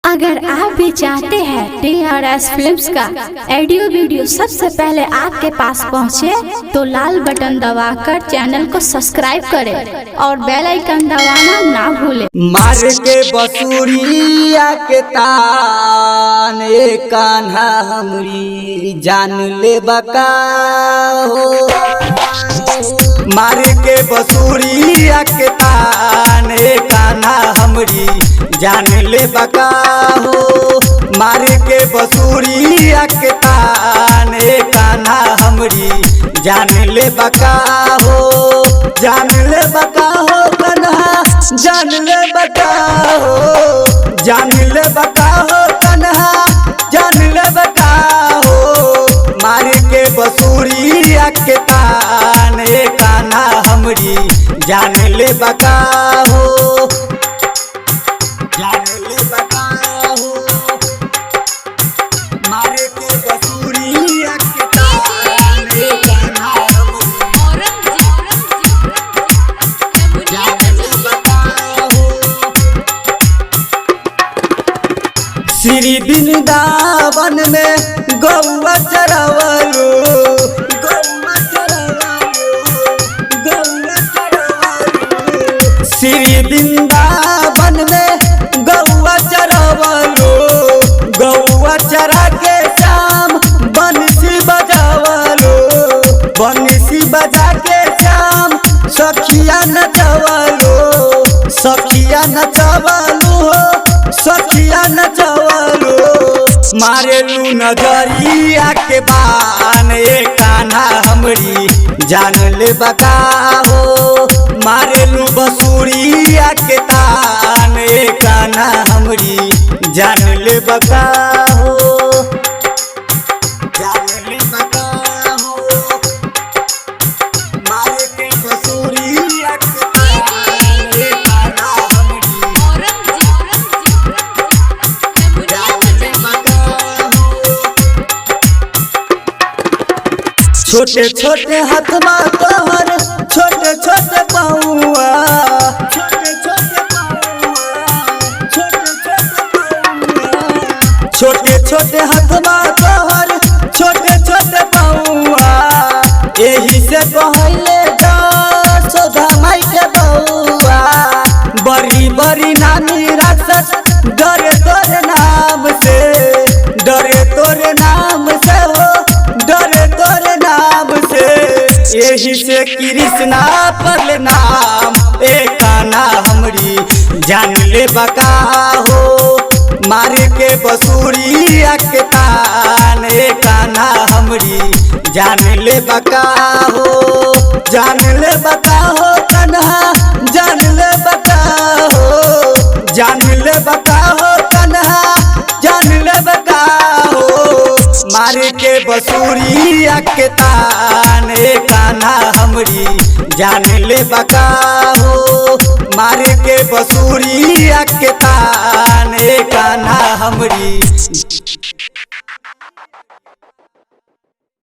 अगर आप भी चाहते हैं TRS फिल्म्स का ऑडियो वीडियो सबसे पहले आपके पास पहुंचे, तो लाल बटन दबाकर चैनल को सब्सक्राइब करें और बेल आइकन दबाना ना भूलें। मार के बसुरिया के तान कान्हा हमरी जान ले बका हो। मार के बसुरिया के तान कान्हा हमरी जान ले बका हो। मार के बसुरिया के तान कान्हा हमरी जान ले बका हो। जान ले बका हो कन्हा, जान ले बका हो। जान ले बका हो कन्हा, जान ले बका हो। मार के बसुरिया के तान कान्हा हमरी जान ले बका हो। जान ले बका हो। मार के बसुरिया के तान कान्हा हमरी जान ले बका हो। श्री वृंदावन में गौवा चरावलो, गौवा चरावलो, गौवा चरावलो। श्री वृंदावन में गौवा चरावलो, गौवा चरा के शाम बंसी बजावलो। बंसी बजा के शाम सखिया नचवलो, सखिया नचवलो हो, सखिया नचवलो। मारेलू नजरिया के बान कान्हा हमरी जान ले बका हो। मारेलू बसुरिया के तान कान्हा हमरी जान ले बका हो। जान ले बका हो। मारे के बसुरिया के तान कान्हा हमरी जान ले बका हो। छोटे छोटे हाथमा तोहर, छोटे छोटे पौआ, छोटे छोटे पौआ, छोटे छोटे पौआ। छोटे छोटे हाथमा तोहर, छोटे छोटे पौआ। एही से कहले जा सोधा माई के बउआ। बड़ी बड़ी नामी राक्षस डरे तोरे नाम से, डरे तोरे नाम से हो, डरे तोरे नाम से। यही से कृष्णा पल नाम कान्हा हमरी जान ले बका हो। मार के बसुरिया के तान कान्हा हमरी जान ले बका हो। जान ले बका हो कन्हा, जान ले बका हो। जान ले बका हो कन्हा, जान ले बका हो। मार के बसुरिया के तान कान्हा हमरी जान ले बका हो। मार के बसुरिया के तान कान्हा हमरी।